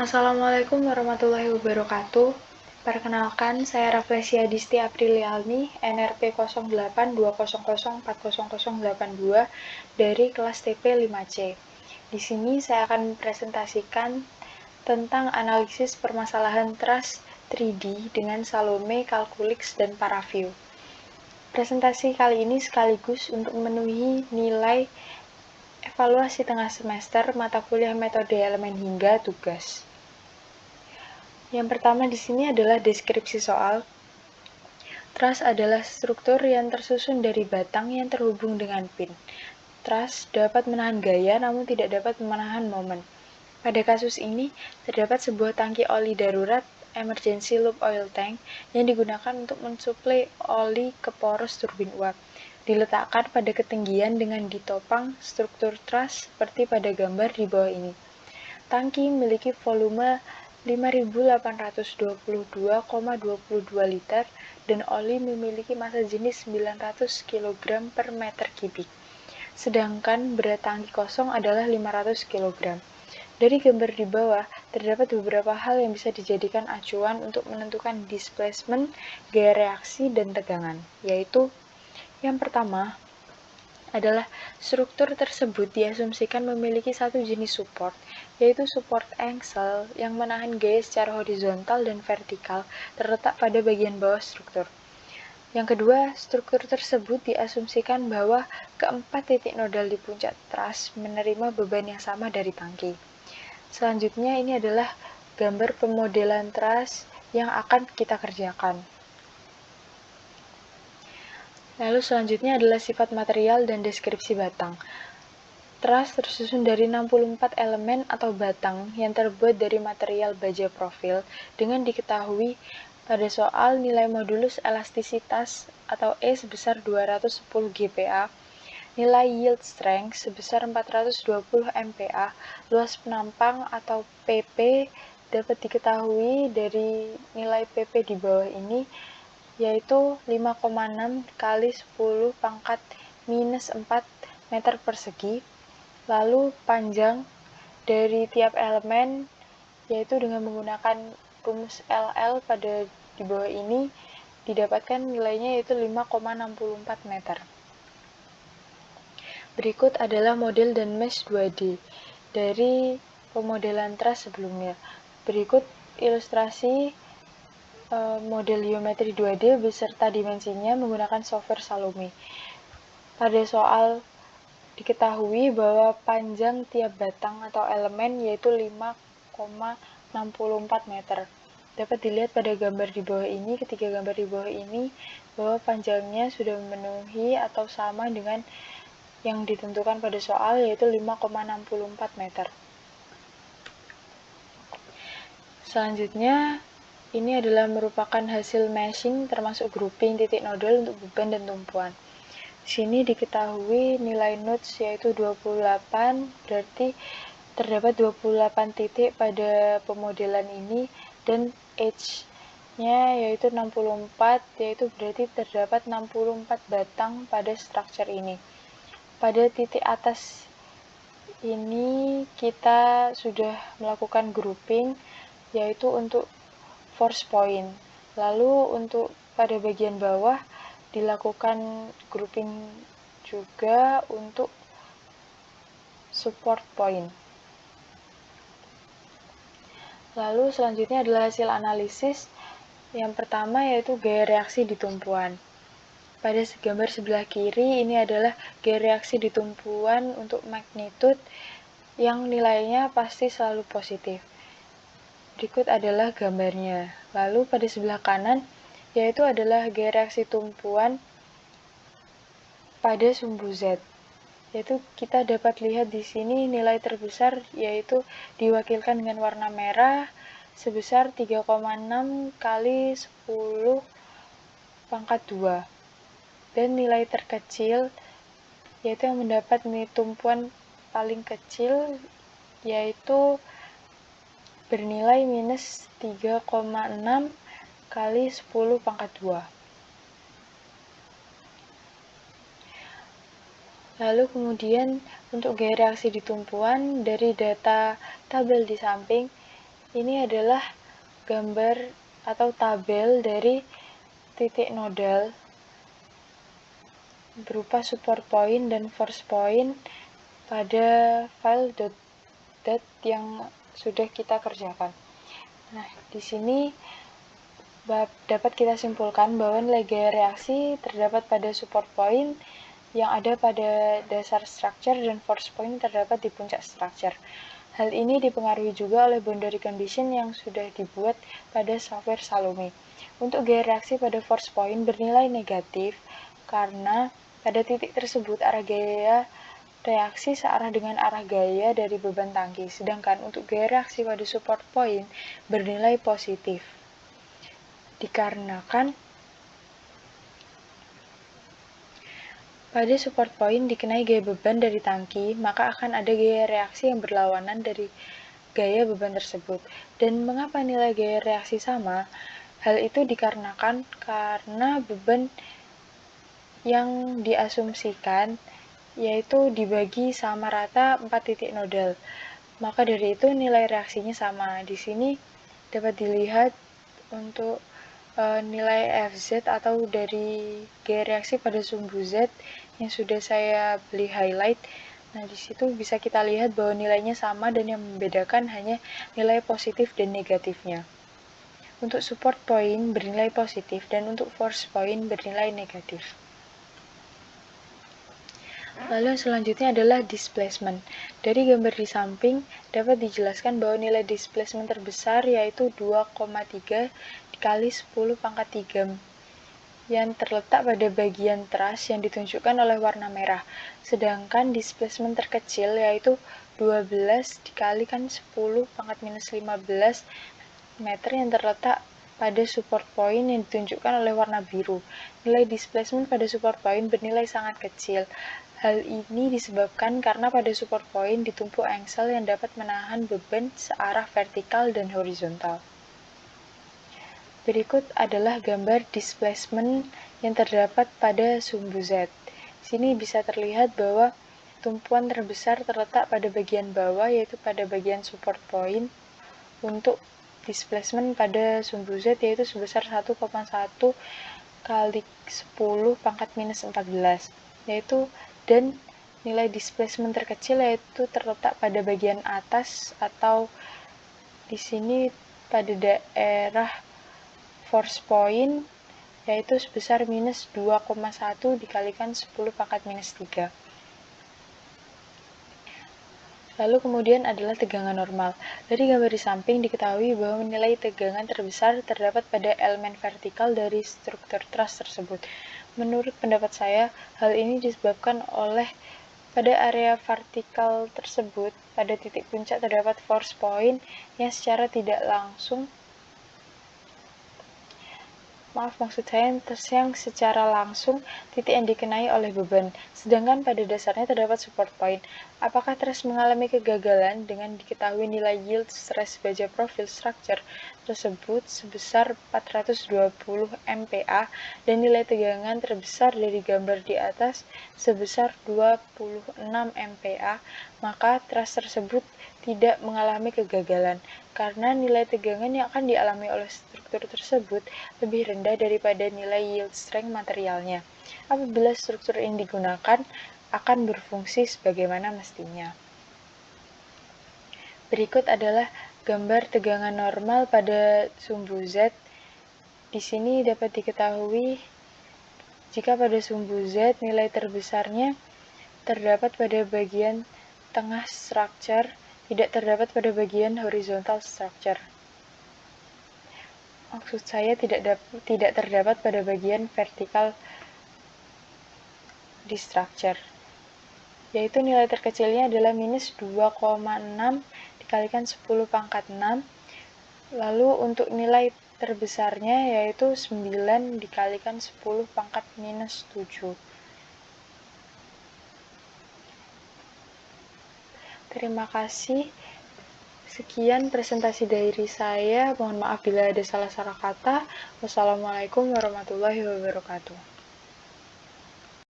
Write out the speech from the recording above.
Assalamualaikum warahmatullahi wabarakatuh. Perkenalkan, saya Raflesia Disti Aprilialni, NRP 0820040082 dari kelas TP 5C. Di sini saya akan mempresentasikan tentang analisis permasalahan trust 3D dengan Salome, Calculix, dan Paraview. Presentasi kali ini sekaligus untuk memenuhi nilai evaluasi tengah semester mata kuliah metode elemen hingga tugas. Yang pertama di sini adalah deskripsi soal. Truss adalah struktur yang tersusun dari batang yang terhubung dengan pin. Truss dapat menahan gaya namun tidak dapat menahan momen. Pada kasus ini, terdapat sebuah tangki oli darurat emergency loop oil tank yang digunakan untuk mensuplai oli ke poros turbin uap. Diletakkan pada ketinggian dengan ditopang struktur truss seperti pada gambar di bawah ini. Tangki memiliki volume 5.822,22 liter dan oli memiliki massa jenis 900 kg per meter kubik. Sedangkan berat tangki kosong adalah 500 kg. Dari gambar di bawah, terdapat beberapa hal yang bisa dijadikan acuan untuk menentukan displacement, gaya reaksi, dan tegangan, yaitu yang pertama adalah struktur tersebut diasumsikan memiliki satu jenis support, yaitu support angsel yang menahan gaya secara horizontal dan vertikal terletak pada bagian bawah struktur. Yang kedua, struktur tersebut diasumsikan bahwa keempat titik nodal di puncak truss menerima beban yang sama dari tangki. Selanjutnya ini adalah gambar pemodelan truss yang akan kita kerjakan. Lalu selanjutnya adalah sifat material dan deskripsi batang. Truss tersusun dari 64 elemen atau batang yang terbuat dari material baja profil dengan diketahui pada soal nilai modulus elastisitas atau E sebesar 210 GPa, nilai yield strength sebesar 420 MPa, luas penampang atau PP dapat diketahui dari nilai PP di bawah ini, yaitu 5,6 kali 10 pangkat minus 4 meter persegi. Lalu panjang dari tiap elemen, yaitu dengan menggunakan rumus LL pada di bawah ini, didapatkan nilainya yaitu 5,64 meter. Berikut adalah model dan mesh 2D dari pemodelan truss sebelumnya. Berikut ilustrasi model geometri 2D beserta dimensinya menggunakan software Salome. Pada soal diketahui bahwa panjang tiap batang atau elemen yaitu 5,64 meter. Dapat dilihat pada gambar di bawah ini, ketiga gambar di bawah ini, bahwa panjangnya sudah memenuhi atau sama dengan yang ditentukan pada soal, yaitu 5,64 meter. Selanjutnya, ini adalah merupakan hasil meshing termasuk grouping titik nodal untuk beban dan tumpuan. Di sini diketahui nilai nodes yaitu 28, berarti terdapat 28 titik pada pemodelan ini, dan H-nya yaitu 64, yaitu berarti terdapat 64 batang pada structure ini. Pada titik atas ini kita sudah melakukan grouping, yaitu untuk force point. Lalu untuk pada bagian bawah dilakukan grouping juga untuk support point. Lalu selanjutnya adalah hasil analisis. Yang pertama yaitu gaya reaksi di tumpuan. Pada gambar sebelah kiri ini adalah gaya reaksi di tumpuan untuk magnitude yang nilainya pasti selalu positif. Berikut adalah gambarnya. Lalu pada sebelah kanan yaitu adalah gaya reaksi tumpuan pada sumbu Z. Yaitu kita dapat lihat di sini nilai terbesar yaitu diwakilkan dengan warna merah sebesar 3,6 kali 10 pangkat 2. Dan nilai terkecil yaitu yang mendapat tumpuan paling kecil yaitu bernilai minus 3,6 kali 10 pangkat 2. Lalu kemudian untuk gaya reaksi di tumpuan dari data tabel di samping Ini adalah gambar atau tabel dari titik nodal berupa support point dan force point pada file .dat yang sudah kita kerjakan. Nah, di sini dapat kita simpulkan bahwa nilai gaya reaksi terdapat pada support point yang ada pada dasar structure dan force point terdapat di puncak structure. Hal ini dipengaruhi juga oleh boundary condition yang sudah dibuat pada software Salome. Untuk gaya reaksi pada force point bernilai negatif karena pada titik tersebut arah gaya reaksi searah dengan arah gaya dari beban tangki, sedangkan untuk gaya reaksi pada support point bernilai positif. Dikarenakan pada support point dikenai gaya beban dari tangki, maka akan ada gaya reaksi yang berlawanan dari gaya beban tersebut. Dan mengapa nilai gaya reaksi sama? Hal itu dikarenakan karena beban yang diasumsikan yaitu dibagi sama rata 4 titik nodal. Maka dari itu nilai reaksinya sama. Di sini dapat dilihat untuk nilai Fz atau dari gaya reaksi pada sumbu Z yang sudah saya beli highlight. Nah, di situ bisa kita lihat bahwa nilainya sama dan yang membedakan hanya nilai positif dan negatifnya. Untuk support point bernilai positif dan untuk force point bernilai negatif. Lalu yang selanjutnya adalah displacement. Dari gambar di samping dapat dijelaskan bahwa nilai displacement terbesar yaitu 2,3 dikali 10 pangkat 3 yang terletak pada bagian truss yang ditunjukkan oleh warna merah. Sedangkan displacement terkecil yaitu 12 dikalikan 10 pangkat minus 15 meter yang terletak pada support point yang ditunjukkan oleh warna biru. Nilai displacement pada support point bernilai sangat kecil. Hal ini disebabkan karena pada support point ditumpuk engsel yang dapat menahan beban searah vertikal dan horizontal. Berikut adalah gambar displacement yang terdapat pada sumbu Z. Sini bisa terlihat bahwa tumpuan terbesar terletak pada bagian bawah, yaitu pada bagian support point. Untuk displacement pada sumbu Z yaitu sebesar 1,1 kali 10 pangkat minus 14, yaitu dan nilai displacement terkecil yaitu terletak pada bagian atas atau di sini pada daerah force point yaitu sebesar minus 2,1 dikalikan 10 pangkat minus 3. Lalu kemudian adalah tegangan normal. Dari gambar di samping diketahui bahwa nilai tegangan terbesar terdapat pada elemen vertikal dari struktur truss tersebut. Menurut pendapat saya, hal ini disebabkan oleh pada area vertikal tersebut, pada titik puncak terdapat force point yang secara tidak langsung yang secara langsung titik yang dikenai oleh beban, sedangkan pada dasarnya terdapat support point. Apakah truss mengalami kegagalan dengan diketahui nilai yield stress baja profil structure tersebut sebesar 420 MPa dan nilai tegangan terbesar dari gambar di atas sebesar 26 MPa, maka truss tersebut tidak mengalami kegagalan, karena nilai tegangan yang akan dialami oleh struktur tersebut lebih rendah daripada nilai yield strength materialnya. Apabila struktur ini digunakan, akan berfungsi sebagaimana mestinya. Berikut adalah gambar tegangan normal pada sumbu Z. Di sini dapat diketahui jika pada sumbu Z nilai terbesarnya terdapat pada bagian tengah structure, tidak terdapat pada bagian horizontal structure. Maksud saya tidak terdapat pada bagian vertikal di structure. Yaitu nilai terkecilnya adalah minus 2,6 dikalikan 10 pangkat 6. Lalu untuk nilai terbesarnya yaitu 9 dikalikan 10 pangkat minus 7. Terima kasih. Sekian presentasi dari saya. Mohon maaf bila ada salah-salah kata. Wassalamualaikum warahmatullahi wabarakatuh.